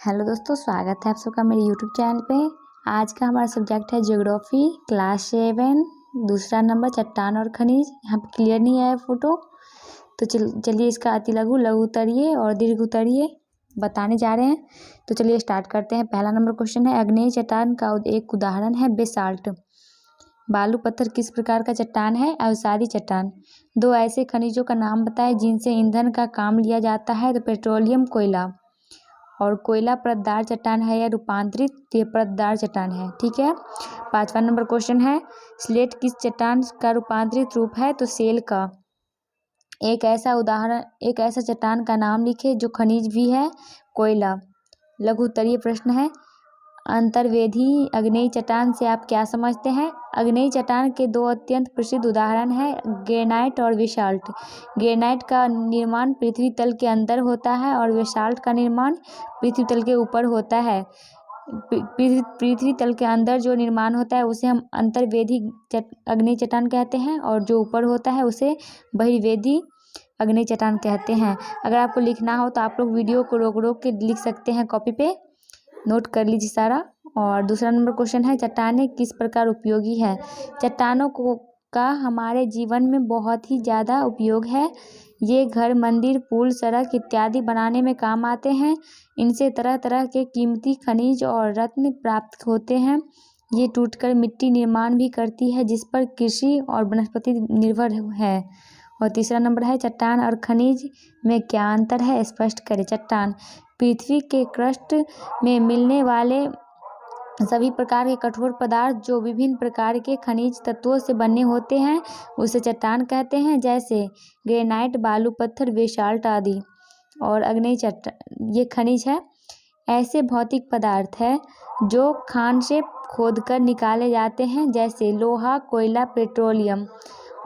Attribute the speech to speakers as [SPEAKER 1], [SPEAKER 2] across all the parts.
[SPEAKER 1] Hello दोस्तों, स्वागत है आप सबका मेरे यूट्यूब चैनल पे। आज का हमारा सब्जेक्ट है ज्योग्राफी क्लास 7 दूसरा नंबर चट्टान और खनिज। यहाँ पे क्लियर नहीं आया फोटो, तो चलिए इसका अति लघु लघु उत्तरीय और दीर्घ उत्तरीय बताने जा रहे हैं। तो चलिए स्टार्ट करते हैं। पहला नंबर क्वेश्चन है, आग्नेय चट्टान का एक उदाहरण है बेसाल्ट। बालू पत्थर किस प्रकार का चट्टान है? अवसादी चट्टान। दो ऐसे खनिजों का नाम बताएं जिनसे ईंधन का काम लिया जाता है। तो पेट्रोलियम कोयला, और कोयला परतदार चट्टान है या रूपांतरित ये परतदार चट्टान है। ठीक है। 5वां नंबर क्वेश्चन है, स्लेट किस चट्टान का रूपांतरित रूप है? तो सेल का। एक ऐसा चट्टान का नाम लिखे जो खनिज भी है, कोयला। लघु उत्तरीय प्रश्न है, अंतर्वेधी आग्नेय चट्टान से आप क्या समझते हैं? आग्नेय चट्टान के दो अत्यंत प्रसिद्ध उदाहरण हैं, ग्रेनाइट और बेसाल्ट। ग्रेनाइट का निर्माण पृथ्वी तल के अंदर होता है और बेसाल्ट का निर्माण पृथ्वी तल के ऊपर होता है। पृथ्वी तल के अंदर जो निर्माण होता है उसे हम अंतर्वेधी आग्नेय चट्टान कहते हैं, और जो ऊपर होता है उसे बहिर्वेधी आग्नेय चट्टान कहते हैं। अगर आपको लिखना हो तो आप लोग वीडियो को रोक रोक के लिख सकते हैं, कॉपी पे नोट कर लीजिए सारा। और दूसरा नंबर क्वेश्चन है, चट्टानें किस प्रकार उपयोगी है? चट्टानों का हमारे जीवन में बहुत ही ज़्यादा उपयोग है। ये घर, मंदिर, पुल, सड़क इत्यादि बनाने में काम आते हैं। इनसे तरह तरह के कीमती खनिज और रत्न प्राप्त होते हैं। ये टूटकर मिट्टी निर्माण भी करती है, जिस पर कृषि और वनस्पति निर्भर है। और तीसरा नंबर है, चट्टान और खनिज में क्या अंतर है? स्पष्ट करें। चट्टान पृथ्वी के क्रस्ट में मिलने वाले सभी प्रकार के कठोर पदार्थ जो विभिन्न प्रकार के खनिज तत्वों से बने होते हैं उसे चट्टान कहते हैं, जैसे ग्रेनाइट, बालू पत्थर, बेसाल्ट आदि। और आग्नेय चट्टान ये खनिज है, ऐसे भौतिक पदार्थ है जो खान से खोदकर निकाले जाते हैं, जैसे लोहा, कोयला, पेट्रोलियम।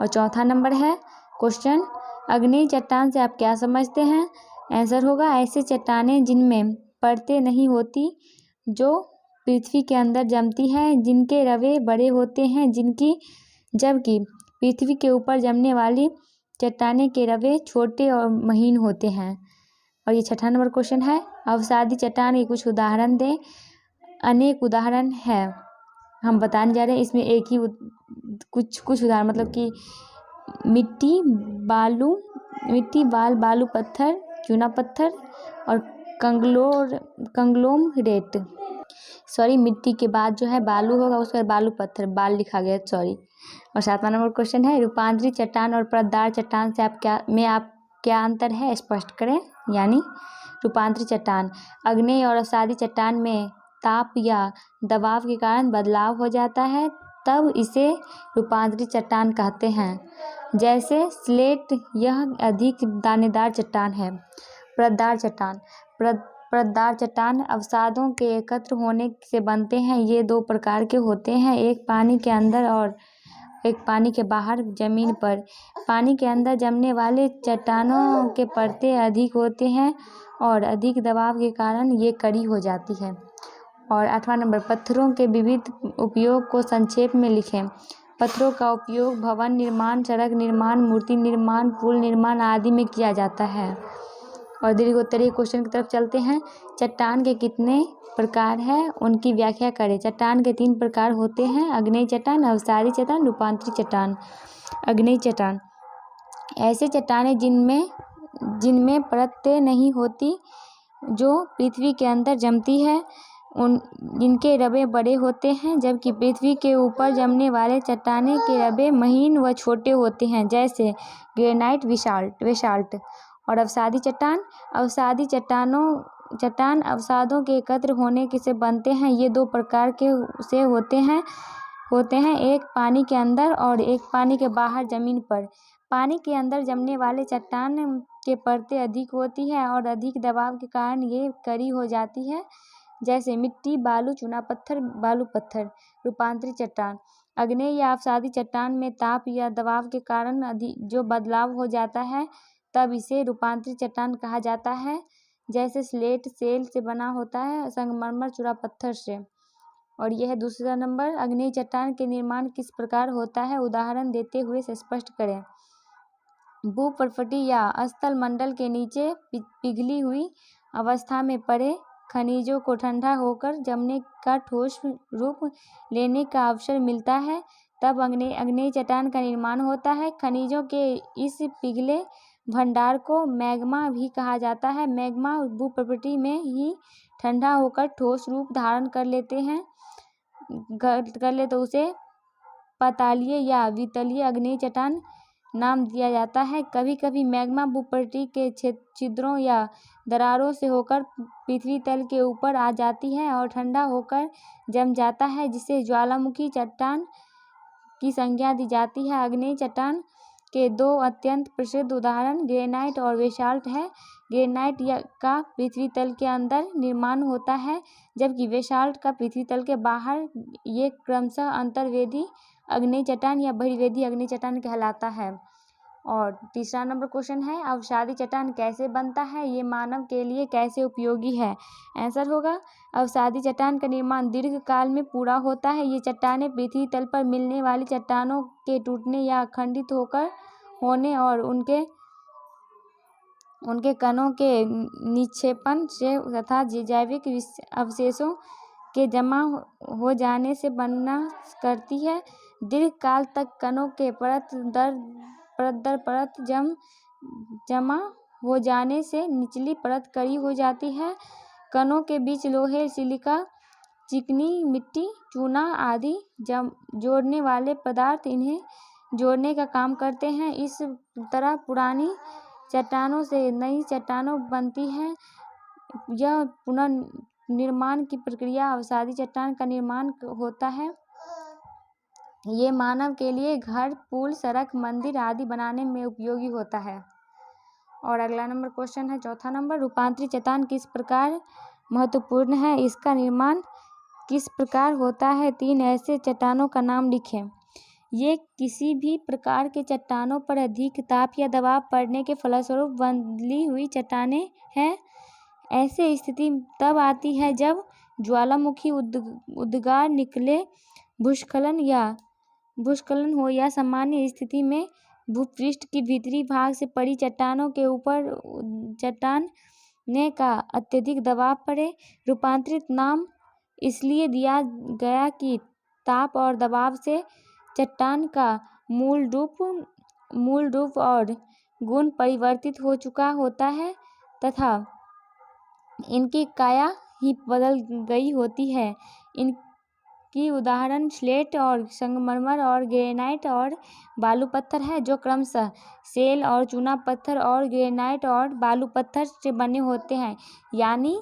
[SPEAKER 1] और चौथा नंबर है क्वेश्चन, आग्नेय चट्टान से आप क्या समझते हैं? आंसर होगा, ऐसे चट्टानें जिनमें परतें नहीं होती, जो पृथ्वी के अंदर जमती है, जिनके रवे बड़े होते हैं, जबकि पृथ्वी के ऊपर जमने वाली चट्टानें के रवे छोटे और महीन होते हैं। और ये छठा नंबर क्वेश्चन है, अवसादी चट्टान के कुछ उदाहरण दें। अनेक उदाहरण है हम बताने जा रहे हैं, इसमें एक ही कुछ उदाहरण, मतलब कि मिट्टी, बालू पत्थर, चूना पत्थर और कंग्लोमरेट। सॉरी, मिट्टी के बाद जो है बालू होगा, उसके बाद बालू पत्थर, बाल लिखा गया, सॉरी। और 7वां नंबर क्वेश्चन है, रूपांतरित चट्टान और परतदार चट्टान से आप क्या अंतर है? स्पष्ट करें। यानी रूपांतरित चट्टान, आग्नेय और अवसादी चट्टान में ताप या दबाव के कारण बदलाव हो जाता है, तब इसे रूपांतरित चट्टान कहते हैं। जैसे स्लेट, यह अधिक दानेदार चट्टान है। परतदार चट्टान, परतदार चट्टान अवसादों के एकत्र होने से बनते हैं। ये दो प्रकार के होते हैं, एक पानी के अंदर और एक पानी के बाहर जमीन पर। पानी के अंदर जमने वाले चट्टानों के परतें अधिक होते हैं और अधिक दबाव के कारण ये कड़ी हो जाती है। और 8वां नंबर, पत्थरों के विविध उपयोग को संक्षेप में लिखें। पत्थरों का उपयोग भवन निर्माण, सड़क निर्माण, मूर्ति निर्माण, पुल निर्माण आदि में किया जाता है। और दीर्घोत्तरीय क्वेश्चन की तरफ चलते हैं, चट्टान के कितने प्रकार हैं, उनकी व्याख्या करें। चट्टान के 3 प्रकार होते हैं, आग्नेय चट्टान, अवसादी चट्टान, रूपांतरित चट्टान। आग्नेय चट्टान, ऐसे चट्टानें जिनमें परतें नहीं होती, जो पृथ्वी के अंदर जमती है, इनके रवे बड़े होते हैं, जबकि पृथ्वी के ऊपर जमने वाले चट्टाने के रवे महीन व छोटे होते हैं, जैसे ग्रेनाइट, बेसाल्ट। और अवसादी चट्टान अवसादों के एकत्र होने से बनते हैं। ये 2 प्रकार के से होते हैं, एक पानी के अंदर और एक पानी के बाहर जमीन पर। पानी के अंदर जमने वाले चट्टान के परतें अधिक होती है और अधिक दबाव के कारण ये कड़ी हो जाती है, जैसे मिट्टी, बालू, चूना पत्थर, बालू पत्थर। रूपांतरित चट्टान, आग्नेय या अवसादी चट्टान में ताप या दबाव के कारण जो बदलाव हो जाता है, तब इसे रूपांतरित चट्टान कहा जाता है, जैसे स्लेट सेल से बना होता है, संगमरमर, चूना पत्थर से। और यह दूसरा नंबर, आग्नेय चट्टान के निर्माण किस प्रकार होता है, उदाहरण देते हुए स्पष्ट करें। भूपर्फटी या स्थल मंडल के नीचे पिघली हुई अवस्था में पड़े खनिजों को ठंडा होकर जमने का ठोस रूप लेने का अवसर मिलता है, तब आग्नेय चट्टान का निर्माण होता है। खनिजों के इस पिघले भंडार को मैग्मा भी कहा जाता है। मैग्मा भूप्रकृति में ही ठंडा होकर ठोस रूप धारण कर ले तो उसे पातालीय या वितलीय आग्नेय चट्टान नाम दिया जाता है। कभी कभी मैग्मा भूप्रकृति के छिद्रों या दरारों से होकर पृथ्वी तल के ऊपर आ जाती है और ठंडा होकर जम जाता है, जिसे ज्वालामुखी चट्टान की संज्ञा दी जाती है। आग्नेय चट्टान के दो अत्यंत प्रसिद्ध उदाहरण ग्रेनाइट और बेसाल्ट है। ग्रेनाइट का पृथ्वी तल के अंदर निर्माण होता है, जबकि बेसाल्ट का पृथ्वी तल के बाहर। ये क्रमशः अंतर्वेदी आग्नेय चट्टान या बहिर्वेदी आग्नेय चट्टान कहलाता है। और तीसरा नंबर क्वेश्चन है, अवसादी चट्टान कैसे बनता है, ये मानव के लिए कैसे उपयोगी है। आंसर होगा, अवसादी चट्टान का निर्माण दीर्घ काल में पूरा होता है। ये चट्टानें पृथ्वी तल पर मिलने वाली चट्टानों के टूटने या खंडित होने और उनके कणों के निक्षेपण से तथा जैविक अवशेषों के जमा हो जाने से बनना करती है। दीर्घ काल तक कणों के परत दर परत जमा हो जाने से निचली परत कड़ी हो जाती है। कणों के बीच लोहे, सिलिका, चिकनी मिट्टी, चूना आदि जोड़ने वाले पदार्थ इन्हें जोड़ने का काम करते हैं। इस तरह पुरानी चट्टानों से नई चट्टानों बनती है। यह पुनर्निर्माण की प्रक्रिया अवसादी चट्टान का निर्माण होता है। ये मानव के लिए घर, पुल, सड़क, मंदिर आदि बनाने में उपयोगी होता है। और अगला नंबर क्वेश्चन है, चौथा नंबर, रूपांतरित चट्टान किस प्रकार महत्वपूर्ण है, इसका निर्माण किस प्रकार होता है। 3 ऐसे चट्टानों का नाम लिखें। ये किसी भी प्रकार के चट्टानों पर अधिक ताप या दबाव पड़ने के फलस्वरूप बंधी हुई चट्टानें हैं। ऐसे स्थिति तब आती है जब ज्वालामुखी उद्गार निकले, भूस्खलन हो या सामान्य स्थिति में भूपृष्ठ के भीतरी भाग से पड़ी चट्टानों के ऊपर चट्टाने का अत्यधिक दबाव पड़े। रूपांतरित नाम इसलिए दिया गया कि ताप और दबाव से चट्टान का मूल रूप और गुण परिवर्तित हो चुका होता है तथा इनकी काया ही बदल गई होती है। इनकी उदाहरण स्लेट और संगमरमर और ग्रेनाइट और बालू पत्थर है, जो क्रमशः सेल और चूना पत्थर और ग्रेनाइट और बालू पत्थर से बने होते हैं। यानी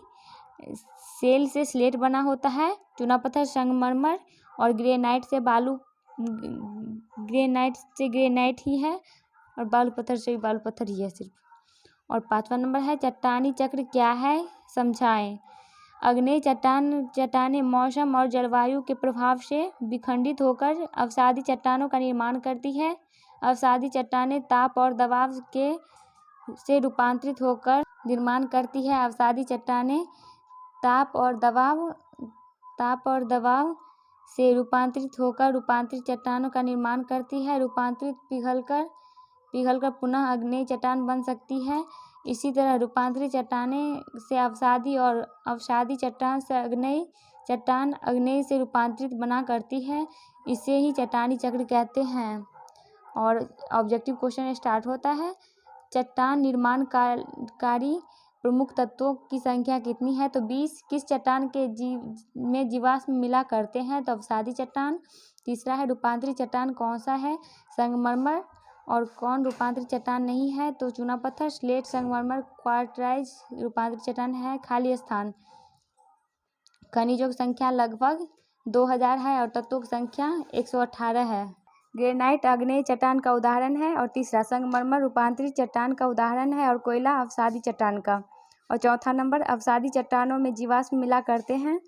[SPEAKER 1] सेल से स्लेट बना होता है, चूना पत्थर संगमरमर और ग्रेनाइट से ग्रेनाइट ही है और बालू पत्थर से भी बालू पत्थर ही है सिर्फ। और 5वां नंबर है, चट्टानी चक्र क्या है, समझाएं। आग्नेय चट्टानें मौसम और जलवायु के प्रभाव से विखंडित होकर अवसादी चट्टानों का निर्माण करती है। अवसादी चट्टानें ताप और दबाव से रूपांतरित होकर निर्माण करती है। अवसादी चट्टानें ताप और दबाव से रूपांतरित होकर रूपांतरित चट्टानों का निर्माण करती है। रूपांतरित पिघलकर पुनः आग्नेय चट्टान बन सकती है। इसी तरह रूपांतरित चट्टानें से अवसादी और अवसादी चट्टान से आग्नेय से रूपांतरित बना करती है। इसे ही चट्टानी चक्र कहते हैं। और ऑब्जेक्टिव क्वेश्चन स्टार्ट होता है, चट्टान निर्माणकारी प्रमुख तत्वों की संख्या कितनी है, तो 20। किस चट्टान के में जीवाश्म मिला करते हैं, तो अवसादी चट्टान। तीसरा है, रूपांतरित चट्टान कौन सा है, संगमरमर। और कौन रूपांतरित चट्टान नहीं है, तो चूना पत्थर, स्लेट, संगमरमर, क्वार्टराइज रूपांतरित चट्टान है। खाली स्थान। खनिजों की संख्या लगभग 2000 है और तत्वों की संख्या 118 है। ग्रेनाइट आग्नेय चट्टान का उदाहरण है। और तीसरा, संगमरमर रूपांतरित चट्टान का उदाहरण है और कोयला अवसादी चट्टान का। और चौथा नंबर, अवसादी चट्टानों में जीवाश्म मिला करते हैं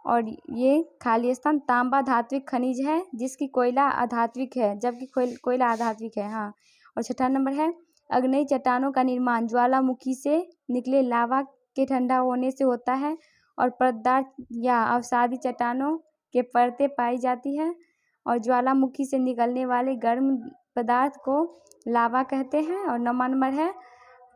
[SPEAKER 1] और ये खाली स्थान। तांबा धात्विक खनिज है जिसकी कोयला अधात्विक है, जबकि कोयला अधात्विक है। हाँ। और छठा नंबर है, आग्नेय चट्टानों का निर्माण ज्वालामुखी से निकले लावा के ठंडा होने से होता है और पदार्थ या अवसादी चट्टानों के परतें पाई जाती है और ज्वालामुखी से निकलने वाले गर्म पदार्थ को लावा कहते हैं। और 9वां नंबर है,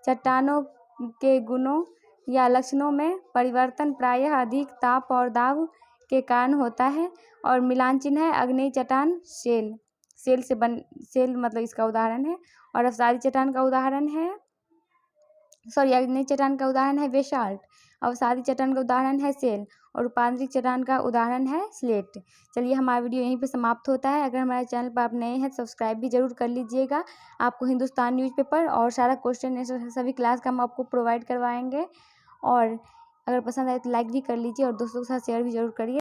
[SPEAKER 1] चट्टानों के गुणों या लक्षणों में परिवर्तन प्रायः अधिक ताप और दाब के कारण होता है। और मिलान चिन्ह है अग्नेय चट्टान सेल मतलब इसका उदाहरण है। और अवसादी चट्टान का उदाहरण है अग्नेय चट्टान का उदाहरण है बेसाल्ट, अवसादी चट्टान का उदाहरण है सेल और रूपांतरित चट्टान का उदाहरण है स्लेट। चलिए हमारा वीडियो यहीं पे समाप्त होता है। अगर हमारे चैनल पर आप नए हैं तो सब्सक्राइब भी जरूर कर लीजिएगा। आपको हिंदुस्तान न्यूज़पेपर और सारा क्वेश्चन सभी क्लास का हम आपको प्रोवाइड करवाएंगे। और अगर पसंद आए तो लाइक भी कर लीजिए और दोस्तों के साथ शेयर भी जरूर करिए।